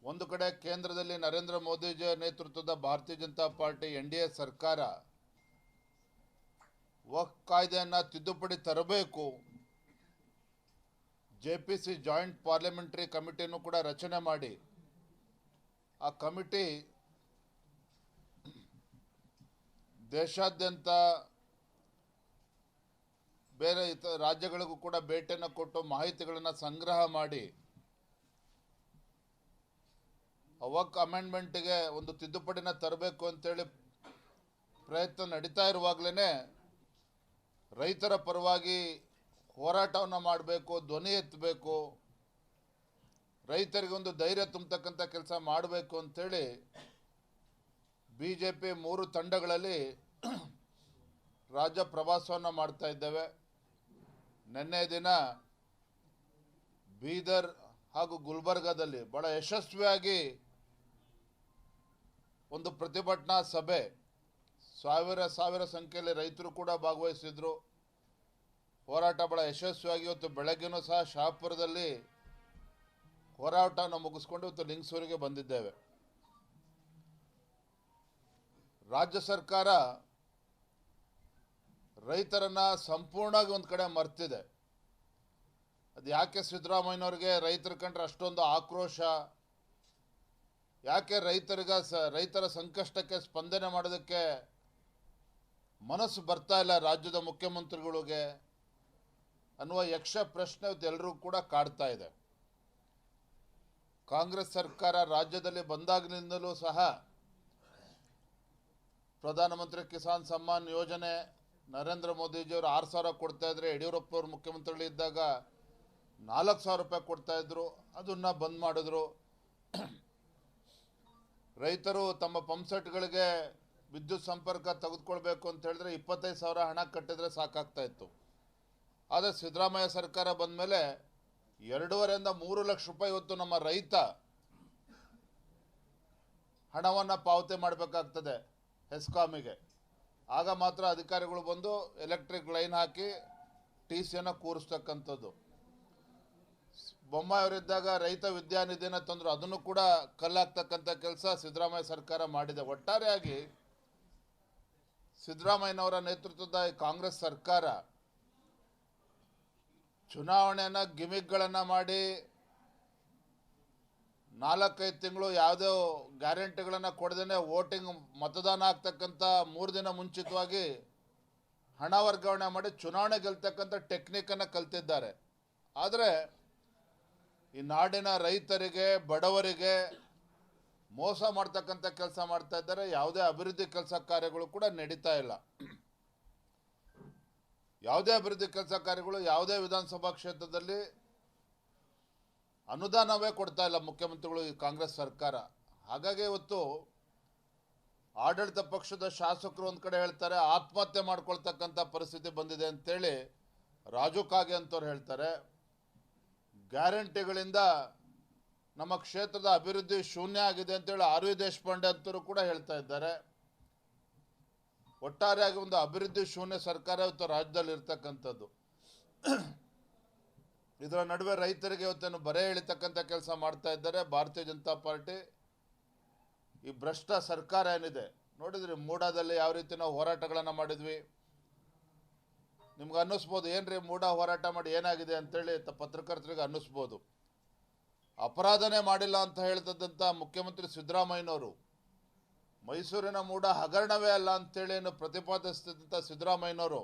ಒಂದು ಕಡೆ ಕೇಂದ್ರದಲ್ಲಿ ನರೇಂದ್ರ ಮೋದಿಜಿ ನೇತೃತ್ವದ ಭಾರತೀಯ ಜನತಾ ಪಾರ್ಟಿ NDA ಸರ್ಕಾರ ವಕ್ಫ್ ಕಾಯ್ದೆಯನ್ನು ತಿದ್ದುಪಡಿ ತರಬೇಕು, JPC ಜಾಯಿಂಟ್ ಪಾರ್ಲಿಮೆಂಟರಿ ಕಮಿಟಿಯನ್ನು ಕೂಡ ರಚನೆ ಮಾಡಿ ಆ ಕಮಿಟಿ ದೇಶಾದ್ಯಂತ ಬೇರೆ ರಾಜ್ಯಗಳಿಗೂ ಕೂಡ ಭೇಟಿಯನ್ನು ಕೊಟ್ಟು ಮಾಹಿತಿಗಳನ್ನು ಸಂಗ್ರಹ ಮಾಡಿ ವಕ್ಫ್ ಅಮೆಂಡ್ಮೆಂಟ್ಗೆ ಒಂದು ತಿದ್ದುಪಡಿನ ತರಬೇಕು ಅಂತೇಳಿ ಪ್ರಯತ್ನ ನಡೀತಾ ಇರುವಾಗಲೇ ರೈತರ ಪರವಾಗಿ ಹೋರಾಟವನ್ನು ಮಾಡಬೇಕು, ಧ್ವನಿ ಎತ್ತಬೇಕು, ರೈತರಿಗೆ ಒಂದು ಧೈರ್ಯ ತುಂಬತಕ್ಕಂಥ ಕೆಲಸ ಮಾಡಬೇಕು ಅಂತೇಳಿ BJP 3 ತಂಡಗಳಲ್ಲಿ ರಾಜ್ಯ ಪ್ರವಾಸವನ್ನು ಮಾಡ್ತಾ ಇದ್ದೇವೆ. ನಿನ್ನೆ ದಿನ ಬೀದರ್ ಹಾಗೂ ಗುಲ್ಬರ್ಗಾದಲ್ಲಿ ಬಹಳ ಯಶಸ್ವಿಯಾಗಿ ಒಂದು ಪ್ರತಿಭಟನಾ ಸಭೆ, ಸಾವಿರ ಸಂಖ್ಯೆಯಲ್ಲಿ ರೈತರು ಕೂಡ ಭಾಗವಹಿಸಿದ್ರು. ಹೋರಾಟ ಬಹಳ ಯಶಸ್ವಿಯಾಗಿ ಇವತ್ತು ಬೆಳಗ್ಗೆನೂ ಸಹ ಶಹಾಪುರದಲ್ಲಿ ಹೋರಾಟವನ್ನು ಮುಗಿಸ್ಕೊಂಡು ಇವತ್ತು ಲಿಂಗಸೂರಿಗೆ ಬಂದಿದ್ದೇವೆ. ರಾಜ್ಯ ಸರ್ಕಾರ ರೈತರನ್ನ ಸಂಪೂರ್ಣವಾಗಿ ಒಂದು ಕಡೆ ಮರ್ತಿದೆ. ಅದು ಯಾಕೆ ಸಿದ್ದರಾಮಯ್ಯನವ್ರಿಗೆ ರೈತರ ಕಂಡ್ರೆ ಅಷ್ಟೊಂದು ಆಕ್ರೋಶ, ಯಾಕೆ ರೈತರ ಸಂಕಷ್ಟಕ್ಕೆ ಸ್ಪಂದನೆ ಮಾಡೋದಕ್ಕೆ ಮನಸ್ಸು ಬರ್ತಾ ಇಲ್ಲ ರಾಜ್ಯದ ಮುಖ್ಯಮಂತ್ರಿಗಳಿಗೆ ಅನ್ನುವ ಯಕ್ಷ ಪ್ರಶ್ನೆ ಎಲ್ಲರೂ ಕೂಡ ಕಾಡ್ತಾ ಇದೆ. ಕಾಂಗ್ರೆಸ್ ಸರ್ಕಾರ ರಾಜ್ಯದಲ್ಲಿ ಬಂದಾಗಿನಿಂದಲೂ ಸಹ ಪ್ರಧಾನಮಂತ್ರಿ ಕಿಸಾನ್ ಸಮ್ಮಾನ್ ಯೋಜನೆ ನರೇಂದ್ರ ಮೋದಿಜಿಯವರು 6,000 ಕೊಡ್ತಾ ಇದ್ರೆ, ಯಡಿಯೂರಪ್ಪ ಅವರು ಮುಖ್ಯಮಂತ್ರಿಗಳಿದ್ದಾಗ 4,000 ರೂಪಾಯಿ ಕೊಡ್ತಾ ಇದ್ರು, ಅದನ್ನ ಬಂದ್ ಮಾಡಿದ್ರು. ರೈತರು ತಮ್ಮ ಪಂಪ್ಸೆಟ್ಗಳಿಗೆ ವಿದ್ಯುತ್ ಸಂಪರ್ಕ ತೆಗೆದುಕೊಳ್ಬೇಕು ಅಂತ ಹೇಳಿದ್ರೆ 25,000 ಹಣ ಕಟ್ಟಿದ್ರೆ ಸಾಕಾಗ್ತಾ ಇತ್ತು. ಆದರೆ ಸಿದ್ದರಾಮಯ್ಯ ಸರ್ಕಾರ ಬಂದ ಮೇಲೆ 2.5 ರಿಂದ 3 ಲಕ್ಷ ರೂಪಾಯಿ ಇವತ್ತು ನಮ್ಮ ರೈತ ಹಣವನ್ನು ಪಾವತಿ ಮಾಡಬೇಕಾಗ್ತದೆ ಹೆಸ್ಕಾಮಿಗೆ. ಆಗ ಮಾತ್ರ ಅಧಿಕಾರಿಗಳು ಬಂದು ಎಲೆಕ್ಟ್ರಿಕ್ ಲೈನ್ ಹಾಕಿ TCಯನ್ನು ಕೂರಿಸ್ತಕ್ಕಂಥದ್ದು. ಬೊಮ್ಮಾಯಿಯವರಿದ್ದಾಗ ರೈತ ವಿದ್ಯಾನಿಧಿನ ತಂದರು, ಅದನ್ನು ಕೂಡ ಕಲ್ಲಾಗ್ತಕ್ಕಂಥ ಕೆಲಸ ಸಿದ್ದರಾಮಯ್ಯ ಸರ್ಕಾರ ಮಾಡಿದೆ. ಒಟ್ಟಾರೆಯಾಗಿ ಸಿದ್ದರಾಮಯ್ಯನವರ ನೇತೃತ್ವದ ಕಾಂಗ್ರೆಸ್ ಸರ್ಕಾರ ಚುನಾವಣೆಯನ್ನು ಗಿಮಿಕ್ಗಳನ್ನು ಮಾಡಿ 4-5 ತಿಂಗಳು ಯಾವುದೇ ಗ್ಯಾರಂಟಿಗಳನ್ನು ಕೊಡದೇನೆ ವೋಟಿಂಗ್ ಮತದಾನ ಆಗ್ತಕ್ಕಂಥ 3 ದಿನ ಮುಂಚಿತವಾಗಿ ಹಣ ವರ್ಗಾವಣೆ ಮಾಡಿ ಚುನಾವಣೆ ಗೆಲ್ತಕ್ಕಂಥ ಟೆಕ್ನಿಕನ್ನು ಕಲ್ತಿದ್ದಾರೆ. ಆದರೆ ಈ ನಾಡಿನ ರೈತರಿಗೆ, ಬಡವರಿಗೆ ಮೋಸ ಮಾಡ್ತಕ್ಕಂಥ ಕೆಲಸ ಮಾಡ್ತಾ ಇದ್ದಾರೆ. ಯಾವುದೇ ಅಭಿವೃದ್ಧಿ ಕೆಲಸ ಕಾರ್ಯಗಳು ಕೂಡ ನಡೀತಾ ಇಲ್ಲ. ಯಾವುದೇ ಅಭಿವೃದ್ಧಿ ಕೆಲಸ ಕಾರ್ಯಗಳು ಯಾವುದೇ ವಿಧಾನಸಭಾ ಕ್ಷೇತ್ರದಲ್ಲಿ ಅನುದಾನವೇ ಕೊಡ್ತಾ ಇಲ್ಲ ಮುಖ್ಯಮಂತ್ರಿಗಳು, ಈ ಕಾಂಗ್ರೆಸ್ ಸರ್ಕಾರ. ಹಾಗಾಗಿ ಇವತ್ತು ಆಡಳಿತ ಪಕ್ಷದ ಶಾಸಕರು ಒಂದು ಕಡೆ ಹೇಳ್ತಾರೆ, ಆತ್ಮಹತ್ಯೆ ಮಾಡ್ಕೊಳ್ತಕ್ಕಂಥ ಪರಿಸ್ಥಿತಿ ಬಂದಿದೆ ಅಂತೇಳಿ ರಾಜು ಕಾಗೆ ಅಂತವ್ರು ಹೇಳ್ತಾರೆ. ಗ್ಯಾರಂಟಿಗಳಿಂದ ನಮ್ಮ ಕ್ಷೇತ್ರದ ಅಭಿವೃದ್ಧಿ ಶೂನ್ಯ ಆಗಿದೆ ಅಂತೇಳಿ RV ದೇಶಪಾಂಡೆ ಅಂತವರು ಕೂಡ ಹೇಳ್ತಾ ಇದ್ದಾರೆ. ಒಟ್ಟಾರೆಯಾಗಿ ಒಂದು ಅಭಿವೃದ್ಧಿ ಶೂನ್ಯ ಸರ್ಕಾರ ಇವತ್ತು ರಾಜ್ಯದಲ್ಲಿ ಇರ್ತಕ್ಕಂಥದ್ದು. ಇದರ ನಡುವೆ ರೈತರಿಗೆ ಇವತ್ತೇನು ಬರೆ ಎಳಿತಕ್ಕಂಥ ಕೆಲಸ ಮಾಡ್ತಾ ಇದ್ದಾರೆ ಭಾರತೀಯ ಜನತಾ ಪಾರ್ಟಿ. ಈ ಭ್ರಷ್ಟ ಸರ್ಕಾರ ಏನಿದೆ ನೋಡಿದ್ರಿ, ಮೂಡಾದಲ್ಲಿ ಯಾವ ರೀತಿ ನಾವು ಹೋರಾಟಗಳನ್ನು ಮಾಡಿದ್ವಿ. ನಿಮ್ಗೆ ಅನ್ನಿಸ್ಬೋದು, ಏನ್ರಿ ಮೂಡ ಹೋರಾಟ ಮಾಡಿ ಏನಾಗಿದೆ ಅಂತೇಳಿ ಪತ್ರಕರ್ತರಿಗೆ ಅನ್ನಿಸ್ಬೋದು. ಅಪರಾಧನೇ ಮಾಡಿಲ್ಲ ಅಂತ ಹೇಳ್ತದಂಥ ಮುಖ್ಯಮಂತ್ರಿ ಸಿದ್ದರಾಮಯ್ಯನವರು ಮೈಸೂರಿನ ಮೂಡ ಹಗರಣವೇ ಅಲ್ಲ ಅಂತೇಳಿ ಏನು ಪ್ರತಿಪಾದಿಸ್ತಿದ್ದಂಥ ಸಿದ್ದರಾಮಯ್ಯನವರು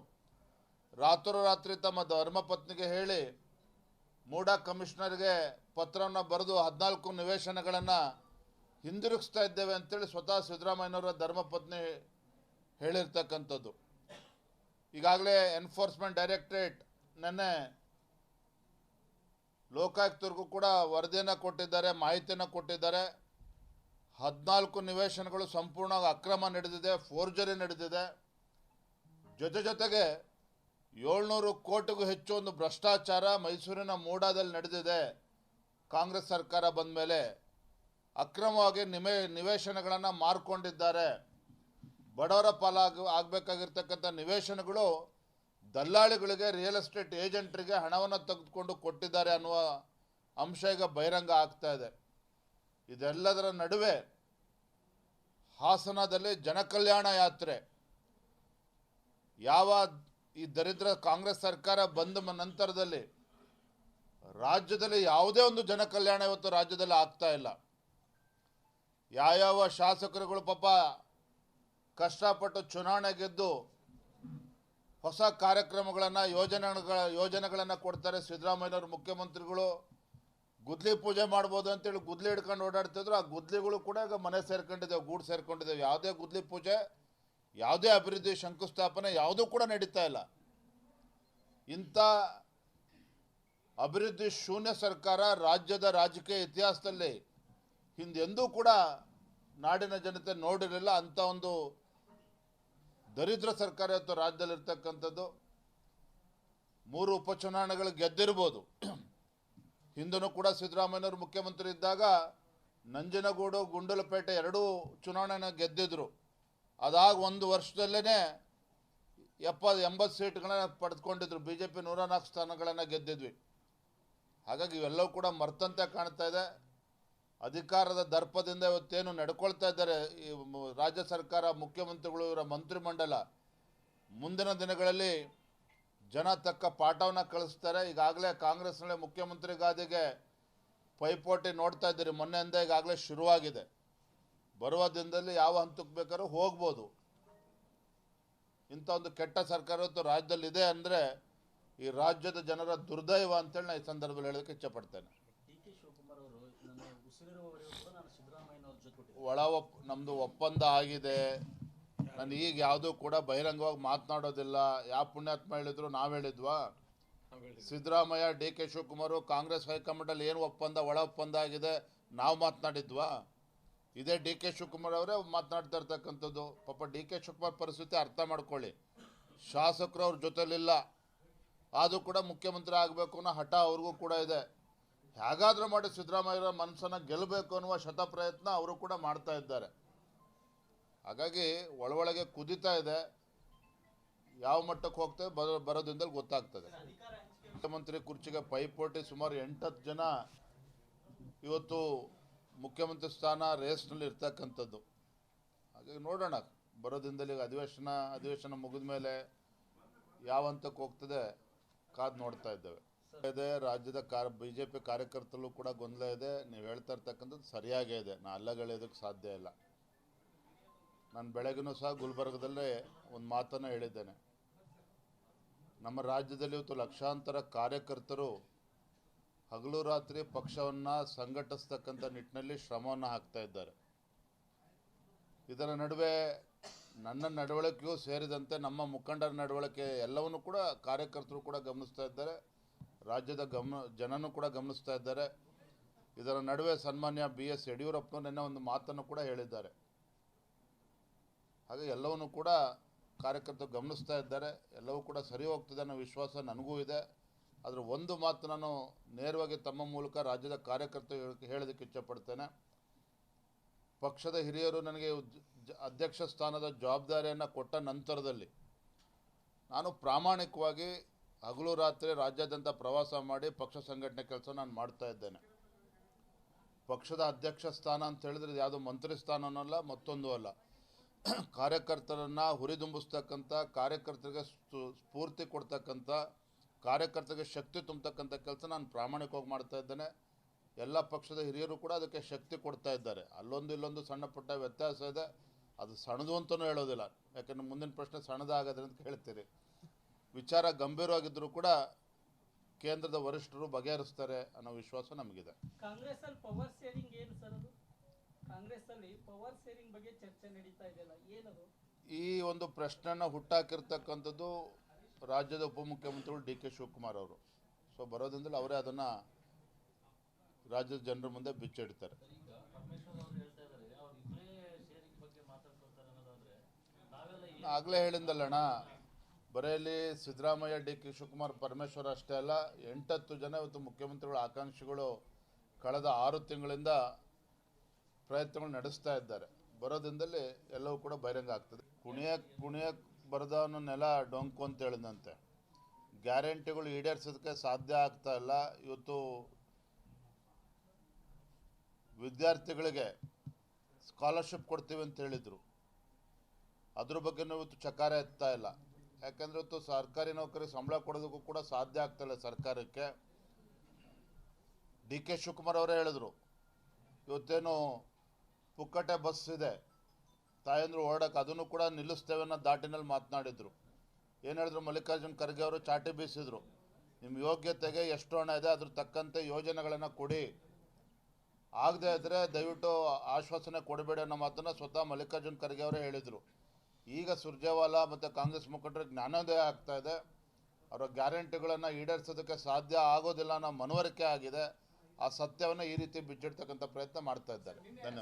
ರಾತ್ರೋರಾತ್ರಿ ತಮ್ಮ ಧರ್ಮಪತ್ನಿಗೆ ಹೇಳಿ ಮೂಡ ಕಮಿಷನರ್ಗೆ ಪತ್ರವನ್ನು ಬರೆದು 14 ನಿವೇಶನಗಳನ್ನು ಹಿಂದಿರುಗಿಸ್ತಾ ಇದ್ದೇವೆ ಅಂತೇಳಿ ಸ್ವತಃ ಸಿದ್ದರಾಮಯ್ಯನವರ ಧರ್ಮಪತ್ನಿ ಹೇಳಿರ್ತಕ್ಕಂಥದ್ದು. ಈಗಾಗಲೇ ಎನ್ಫೋರ್ಸ್ಮೆಂಟ್ ಡೈರೆಕ್ಟರೇಟ್ ನೆನ್ನೆ ಲೋಕಾಯುಕ್ತರಿಗೂ ಕೂಡ ವರದಿಯನ್ನು ಕೊಟ್ಟಿದ್ದಾರೆ, ಮಾಹಿತಿಯನ್ನು ಕೊಟ್ಟಿದ್ದಾರೆ. 14 ನಿವೇಶನಗಳು ಸಂಪೂರ್ಣ ಅಕ್ರಮ ನಡೆದಿದೆ, ಫೋರ್ಜರಿ ನಡೆದಿದೆ. ಜೊತೆಗೆ 700 ಕೋಟಿಗೂ ಹೆಚ್ಚು ಒಂದು ಭ್ರಷ್ಟಾಚಾರ ಮೈಸೂರಿನ ಮೂಡಾದಲ್ಲಿ ನಡೆದಿದೆ. ಕಾಂಗ್ರೆಸ್ ಸರ್ಕಾರ ಬಂದ ಮೇಲೆ ಅಕ್ರಮವಾಗಿ ನಿವೇಶನಗಳನ್ನು ಮಾರ್ಕೊಂಡಿದ್ದಾರೆ. ಬಡವರ ಆಗಬೇಕಾಗಿರ್ತಕ್ಕಂಥ ನಿವೇಶನಗಳು ದಲ್ಲಾಳಿಗಳಿಗೆ, ರಿಯಲ್ ಎಸ್ಟೇಟ್ ಏಜೆಂಟ್ರಿಗೆ ಹಣವನ್ನು ತೆಗೆದುಕೊಂಡು ಕೊಟ್ಟಿದ್ದಾರೆ ಅನ್ನುವ ಅಂಶ ಈಗ ಬಹಿರಂಗ ಆಗ್ತಾ ಇದೆ. ಇದೆಲ್ಲದರ ನಡುವೆ ಹಾಸನದಲ್ಲಿ ಜನಕಲ್ಯಾಣ ಯಾತ್ರೆ ಯಾವ ಈ ದರಿದ್ರ ಕಾಂಗ್ರೆಸ್ ಸರ್ಕಾರ ಬಂದ ನಂತರದಲ್ಲಿ ರಾಜ್ಯದಲ್ಲಿ ಯಾವುದೇ ಒಂದು ಜನಕಲ್ಯಾಣ ಇವತ್ತು ರಾಜ್ಯದಲ್ಲಿ ಆಗ್ತಾ ಇಲ್ಲ. ಯಾವ ಶಾಸಕರುಗಳು ಪಾಪ ಕಷ್ಟಪಟ್ಟು ಚುನಾವಣೆ ಗೆದ್ದು ಹೊಸ ಕಾರ್ಯಕ್ರಮಗಳನ್ನು ಯೋಜನೆಗಳನ್ನು ಕೊಡ್ತಾರೆ. ಸಿದ್ದರಾಮಯ್ಯನವರು ಮುಖ್ಯಮಂತ್ರಿಗಳು ಗುದ್ಲಿ ಪೂಜೆ ಮಾಡ್ಬೋದು ಅಂತೇಳಿ ಗುದ್ಲಿ ಹಿಡ್ಕೊಂಡು ಓಡಾಡ್ತಿದ್ರು. ಆ ಗುದ್ಲಿಗಳು ಕೂಡ ಈಗ ಮನೆ ಸೇರ್ಕೊಂಡಿದ್ದೇವೆ, ಗೂಡು ಸೇರ್ಕೊಂಡಿದ್ದೇವೆ. ಯಾವುದೇ ಗುದ್ಲಿ ಪೂಜೆ, ಯಾವುದೇ ಅಭಿವೃದ್ಧಿ ಶಂಕುಸ್ಥಾಪನೆ ಯಾವುದೂ ಕೂಡ ನಡೀತಾ ಇಲ್ಲ. ಇಂಥ ಅಭಿವೃದ್ಧಿ ಶೂನ್ಯ ಸರ್ಕಾರ ರಾಜ್ಯದ ರಾಜಕೀಯ ಇತಿಹಾಸದಲ್ಲಿ ಹಿಂದೆಂದೂ ಕೂಡ ನಾಡಿನ ಜನತೆ ನೋಡಿರಲಿಲ್ಲ. ಅಂಥ ಒಂದು ದರಿದ್ರ ಸರ್ಕಾರ ಇವತ್ತು ರಾಜ್ಯದಲ್ಲಿರ್ತಕ್ಕಂಥದ್ದು. 3 ಉಪಚುನಾವಣೆಗಳು ಗೆದ್ದಿರ್ಬೋದು. ಹಿಂದೂ ಕೂಡ ಸಿದ್ದರಾಮಯ್ಯನವರು ಮುಖ್ಯಮಂತ್ರಿ ಇದ್ದಾಗ ನಂಜನಗೂಡು, ಗುಂಡಲಪೇಟೆ 2 ಚುನಾವಣೆನ ಗೆದ್ದಿದ್ರು. ಅದಾಗ 1 ವರ್ಷದಲ್ಲೇ 70-80 ಸೀಟ್ಗಳನ್ನ ಪಡೆದುಕೊಂಡಿದ್ರು. BJP 104 ಸ್ಥಾನಗಳನ್ನು ಗೆದ್ದಿದ್ವಿ. ಹಾಗಾಗಿ ಇವೆಲ್ಲವೂ ಕೂಡ ಮರ್ತಂತೆ ಕಾಣ್ತಾ ಇದೆ. ಅಧಿಕಾರದ ದರ್ಪದಿಂದ ಇವತ್ತೇನು ನಡ್ಕೊಳ್ತಾ ಇದ್ದಾರೆ ಈ ರಾಜ್ಯ ಸರ್ಕಾರ, ಮುಖ್ಯಮಂತ್ರಿಗಳು, ಇವರ ಮಂತ್ರಿಮಂಡಲ, ಮುಂದಿನ ದಿನಗಳಲ್ಲಿ ಜನ ತಕ್ಕ ಪಾಠವನ್ನು ಕಳಿಸ್ತಾರೆ. ಈಗಾಗಲೇ ಕಾಂಗ್ರೆಸ್ನಲ್ಲಿ ಮುಖ್ಯಮಂತ್ರಿ ಗಾದಿಗೆ ಪೈಪೋಟಿ ನೋಡ್ತಾ ಇದ್ದೀರಿ. ಮೊನ್ನೆಯಿಂದ ಈಗಾಗಲೇ ಶುರುವಾಗಿದೆ. ಬರುವ ದಿನದಲ್ಲಿ ಯಾವ ಹಂತಕ್ಕೆ ಬೇಕಾದ್ರೂ ಹೋಗ್ಬೋದು. ಇಂಥ ಒಂದು ಕೆಟ್ಟ ಸರ್ಕಾರ ಇವತ್ತು ರಾಜ್ಯದಲ್ಲಿ ಇದೆ ಅಂದರೆ ಈ ರಾಜ್ಯದ ಜನರ ದುರ್ದೈವ ಅಂತೇಳಿ ನಾನು ಈ ಸಂದರ್ಭದಲ್ಲಿ ಹೇಳೋದಕ್ಕೆ ಇಷ್ಟಪಡ್ತೇನೆ. ನಮ್ಮದು ಒಪ್ಪಂದ ಆಗಿದೆ. ನಾನು ಈಗ ಯಾವುದೂ ಕೂಡ ಬಹಿರಂಗವಾಗಿ ಮಾತನಾಡೋದಿಲ್ಲ. ಯಾವ ಪುಣ್ಯಾತ್ಮ ಹೇಳಿದ್ರು ನಾವು ಹೇಳಿದ್ವಾ? ಸಿದ್ದರಾಮಯ್ಯ, DK ಶಿವಕುಮಾರ್, ಕಾಂಗ್ರೆಸ್ ಹೈಕಮಾಂಡಲ್ಲಿ ಏನು ಒಪ್ಪಂದ, ಒಳ ಒಪ್ಪಂದ ಆಗಿದೆ ನಾವು ಮಾತನಾಡಿದ್ವಾ? ಇದೇ DK ಶಿವಕುಮಾರ್ ಅವರೇ ಮಾತನಾಡ್ತಾ ಇರ್ತಕ್ಕಂಥದ್ದು. ಪಾಪ DK ಶಿವಕುಮಾರ್ ಪರಿಸ್ಥಿತಿ ಅರ್ಥ ಮಾಡ್ಕೊಳ್ಳಿ. ಶಾಸಕರು ಅವ್ರ ಜೊತೆಲಿಲ್ಲ, ಆದರೂ ಕೂಡ ಮುಖ್ಯಮಂತ್ರಿ ಆಗಬೇಕು ಅನ್ನೋ ಹಠ ಅವ್ರಿಗೂ ಕೂಡ ಇದೆ. ಹೇಗಾದರೂ ಮಾಡಿ ಸಿದ್ದರಾಮಯ್ಯರ ಮನಸ್ಸನ್ನು ಗೆಲ್ಲಬೇಕು ಅನ್ನುವ ಶತಪ್ರಯತ್ನ ಅವರು ಕೂಡ ಮಾಡ್ತಾ ಇದ್ದಾರೆ. ಹಾಗಾಗಿ ಒಳಗೆ ಕುದೀತಾ ಇದೆ. ಯಾವ ಮಟ್ಟಕ್ಕೆ ಹೋಗ್ತದೆ ಬರೋದ್ರಿಂದಲೇ ಗೊತ್ತಾಗ್ತದೆ. ಮುಖ್ಯಮಂತ್ರಿ ಕುರ್ಚಿಗೆ ಪೈಪೋಟಿ ಸುಮಾರು 8-10 ಜನ ಇವತ್ತು ಮುಖ್ಯಮಂತ್ರಿ ಸ್ಥಾನ ರೇಸ್ನಲ್ಲಿ ಇರ್ತಕ್ಕಂಥದ್ದು. ಹಾಗಾಗಿ ನೋಡೋಣ ಬರೋದ್ರಿಂದಲೇ. ಈಗ ಅಧಿವೇಶನ ಮುಗಿದ ಮೇಲೆ ಯಾವ ಹಂತಕ್ಕೆ ಹೋಗ್ತದೆ ಕಾದು ನೋಡ್ತಾ ಇದ್ದೇವೆ. ರಾಜ್ಯದ BJP ಕಾರ್ಯಕರ್ತರು ಕೂಡ ಗೊಂದಲ ಇದೆ. ನೀವು ಹೇಳ್ತಾ ಇರ್ತಕ್ಕಂಥದ್ದು ಸರಿಯಾಗೇ ಇದೆ. ನಾನು ಅಲ್ಲಗಳೆಯೋದಕ್ಕೆ ಸಾಧ್ಯ ಇಲ್ಲ. ನಾನು ಬೆಳಗ್ಗೆನೂ ಸಹ ಗುಲ್ಬರ್ಗದಲ್ಲೇ ಒಂದು ಮಾತನ್ನು ಹೇಳಿದ್ದೇನೆ. ನಮ್ಮ ರಾಜ್ಯದಲ್ಲಿ ಇವತ್ತು ಲಕ್ಷಾಂತರ ಕಾರ್ಯಕರ್ತರು ಹಗಲು ರಾತ್ರಿ ಪಕ್ಷವನ್ನು ಸಂಘಟಿಸ್ತಕ್ಕಂಥ ನಿಟ್ಟಿನಲ್ಲಿ ಶ್ರಮವನ್ನು ಹಾಕ್ತಾ ಇದ್ದಾರೆ. ಇದರ ನಡುವೆ ನನ್ನ ನಡವಳಿಕೆಯೂ ಸೇರಿದಂತೆ ನಮ್ಮ ಮುಖಂಡರ ನಡವಳಿಕೆ ಎಲ್ಲವನ್ನೂ ಕೂಡ ಕಾರ್ಯಕರ್ತರು ಕೂಡ ಗಮನಿಸ್ತಾ ಇದ್ದಾರೆ. ರಾಜ್ಯದ ಜನನೂ ಕೂಡ ಗಮನಿಸ್ತಾ ಇದ್ದಾರೆ. ಇದರ ನಡುವೆ ಸನ್ಮಾನ್ಯ BS ಯಡಿಯೂರಪ್ಪನವರು ನಿನ್ನೆ ಒಂದು ಮಾತನ್ನು ಕೂಡ ಹೇಳಿದ್ದಾರೆ. ಹಾಗೆ ಎಲ್ಲವನ್ನೂ ಕೂಡ ಕಾರ್ಯಕರ್ತರು ಗಮನಿಸ್ತಾ ಇದ್ದಾರೆ. ಎಲ್ಲವೂ ಕೂಡ ಸರಿ ಹೋಗ್ತದೆ ಅನ್ನೋ ವಿಶ್ವಾಸ ನನಗೂ ಇದೆ. ಆದರೆ ಒಂದು ಮಾತು ನಾನು ನೇರವಾಗಿ ತಮ್ಮ ಮೂಲಕ ರಾಜ್ಯದ ಕಾರ್ಯಕರ್ತರು ಹೇಳೋದಕ್ಕೆ ಇಚ್ಛಪಡ್ತೇನೆ. ಪಕ್ಷದ ಹಿರಿಯರು ನನಗೆ ಅಧ್ಯಕ್ಷ ಸ್ಥಾನದ ಜವಾಬ್ದಾರಿಯನ್ನು ಕೊಟ್ಟ ನಂತರದಲ್ಲಿ ನಾನು ಪ್ರಾಮಾಣಿಕವಾಗಿ ಹಗಲು ರಾತ್ರಿ ರಾಜ್ಯಾದ್ಯಂತ ಪ್ರವಾಸ ಮಾಡಿ ಪಕ್ಷ ಸಂಘಟನೆ ಕೆಲಸ ನಾನು ಮಾಡ್ತಾ ಇದ್ದೇನೆ. ಪಕ್ಷದ ಅಧ್ಯಕ್ಷ ಸ್ಥಾನ ಅಂತ ಹೇಳಿದ್ರೆ ಯಾವುದೋ ಮಂತ್ರಿ ಸ್ಥಾನನಲ್ಲ, ಮತ್ತೊಂದು ಅಲ್ಲ. ಕಾರ್ಯಕರ್ತರನ್ನು ಹುರಿದುಂಬಿಸ್ತಕ್ಕಂಥ, ಕಾರ್ಯಕರ್ತರಿಗೆ ಸ್ಫೂರ್ತಿ ಕೊಡ್ತಕ್ಕಂಥ, ಕಾರ್ಯಕರ್ತರಿಗೆ ಶಕ್ತಿ ತುಂಬತಕ್ಕಂಥ ಕೆಲಸ ನಾನು ಪ್ರಾಮಾಣಿಕವಾಗಿ ಮಾಡ್ತಾ ಇದ್ದೇನೆ. ಎಲ್ಲ ಪಕ್ಷದ ಹಿರಿಯರು ಕೂಡ ಅದಕ್ಕೆ ಶಕ್ತಿ ಕೊಡ್ತಾ ಇದ್ದಾರೆ. ಅಲ್ಲೊಂದು ಇಲ್ಲೊಂದು ಸಣ್ಣ ಪುಟ್ಟ ವ್ಯತ್ಯಾಸ ಇದೆ. ಅದು ಸಣ್ಣದು ಅಂತಲೂ ಹೇಳೋದಿಲ್ಲ. ಯಾಕೆಂದರೆ ಮುಂದಿನ ಪ್ರಶ್ನೆ ಸಣ್ಣದಾಗದ್ರೆ ಅಂತ ಹೇಳ್ತೀರಿ. ವಿಚಾರ ಗಂಭೀರವಾಗಿದ್ದರೂ ಕೂಡ ಕೇಂದ್ರದ ವರಿಷ್ಠರು ಬಗೆಹರಿಸ್ತಾರೆ ಅನ್ನೋ ವಿಶ್ವಾಸ ನಮಗಿದೆ. ಕಾಂಗ್ರೆಸ್ ಅಲ್ಲಿ ಪವರ್ ಶೇರಿಂಗ್ ಏನು ಸರ್? ಅದು ಕಾಂಗ್ರೆಸ್ ಅಲ್ಲಿ ಪವರ್ ಶೇರಿಂಗ್ ಬಗ್ಗೆ ಚರ್ಚೆ ನಡೀತಾ ಇದೆಯಲ್ಲ, ಏನದು? ಈ ಒಂದು ಪ್ರಶ್ನೆಯನ್ನು ಹುಟ್ಟಾಕಿರ್ತಕ್ಕಂಥದ್ದು ರಾಜ್ಯದ ಉಪಮುಖ್ಯಮಂತ್ರಿಗಳು DK ಶಿವಕುಮಾರ್ ಅವರು. ಸೊ ಬರೋದ್ರಿಂದಲೇ ಅವರೇ ಅದನ್ನು ರಾಜ್ಯದ ಜನರ ಮುಂದೆ ಬಿಚ್ಚಿಡ್ತಾರೆ. ಆಗಲೇ ಹೇಳಿದ್ದಲ್ಲಣ್ಣ, ಬರೆಯಲ್ಲಿ ಸಿದ್ದರಾಮಯ್ಯ, DK ಶಿವಕುಮಾರ್, ಪರಮೇಶ್ವರ್ ಅಷ್ಟೇ ಅಲ್ಲ, 8-10 ಜನ ಇವತ್ತು ಮುಖ್ಯಮಂತ್ರಿಗಳ ಆಕಾಂಕ್ಷಿಗಳು ಕಳೆದ 6 ತಿಂಗಳಿಂದ ಪ್ರಯತ್ನಗಳು ನಡೆಸ್ತಾ ಇದ್ದಾರೆ. ಬರೋದ್ರಿಂದಲೇ ಎಲ್ಲವೂ ಕೂಡ ಬಹಿರಂಗ ಆಗ್ತದೆ. ಕುಣಿಯಕ್ಕೆ ಬರದವನು ನೆಲ ಡೊಂಕು ಅಂತ ಹೇಳಿದಂತೆ ಗ್ಯಾರಂಟಿಗಳು ಈಡೇರಿಸೋದಕ್ಕೆ ಸಾಧ್ಯ ಆಗ್ತಾ ಇಲ್ಲ. ಇವತ್ತು ವಿದ್ಯಾರ್ಥಿಗಳಿಗೆ ಸ್ಕಾಲರ್ಶಿಪ್ ಕೊಡ್ತೀವಿ ಅಂತ ಹೇಳಿದರು. ಅದ್ರ ಬಗ್ಗೆನೂ ಇವತ್ತು ಚಕಾರ ಎತ್ತಾ ಇಲ್ಲ. ಯಾಕಂದರೆ ಇವತ್ತು ಸರ್ಕಾರಿ ನೌಕರಿಗೆ ಸಂಬಳ ಕೊಡೋದಕ್ಕೂ ಕೂಡ ಸಾಧ್ಯ ಆಗ್ತಾಯಿಲ್ಲ ಸರ್ಕಾರಕ್ಕೆ. ಡಿ ಕೆ ಶಿವಕುಮಾರ್ ಅವರೇ ಹೇಳಿದ್ರು, ಇವತ್ತೇನು ಪುಕ್ಕಟೆ ಬಸ್ ಇದೆ ತಾಯಂದ್ರು ಓಡಕ್ಕೆ, ಅದನ್ನು ಕೂಡ ನಿಲ್ಲಿಸ್ತೇವೆ ಅನ್ನೋ ದಾಟಿನಲ್ಲಿ ಮಾತನಾಡಿದರು. ಏನು ಹೇಳಿದ್ರು ಮಲ್ಲಿಕಾರ್ಜುನ್ ಖರ್ಗೆ ಅವರು ಚಾಟಿ ಬೀಸಿದ್ರು, ನಿಮ್ಮ ಯೋಗ್ಯತೆಗೆ ಎಷ್ಟು ಹಣ ಇದೆ ಅದ್ರ ತಕ್ಕಂತೆ ಯೋಜನೆಗಳನ್ನು ಕೊಡಿ, ಆಗದೆ ಇದ್ದರೆ ದಯವಿಟ್ಟು ಆಶ್ವಾಸನೆ ಕೊಡಬೇಡಿ ಅನ್ನೋ ಮಾತನ್ನು ಸ್ವತಃ ಮಲ್ಲಿಕಾರ್ಜುನ್ ಖರ್ಗೆ ಅವರೇ ಹೇಳಿದರು. ಈಗ ಸುರ್ಜೇವಾಲಾ ಮತ್ತು ಕಾಂಗ್ರೆಸ್ ಮುಖಂಡರಿಗೆ ಜ್ಞಾನೋದಯ ಆಗ್ತಾ ಇದೆ. ಅವರ ಗ್ಯಾರಂಟಿಗಳನ್ನು ಈಡೇರಿಸೋದಕ್ಕೆ ಸಾಧ್ಯ ಆಗೋದಿಲ್ಲ ಅನ್ನೋ ಮನವರಿಕೆ ಆಗಿದೆ. ಆ ಸತ್ಯವನ್ನು ಈ ರೀತಿ ಬಿಚ್ಚಿಡ್ತಕ್ಕಂಥ ಪ್ರಯತ್ನ ಮಾಡ್ತಾ ಇದ್ದಾರೆ. ಧನ್ಯವಾದ.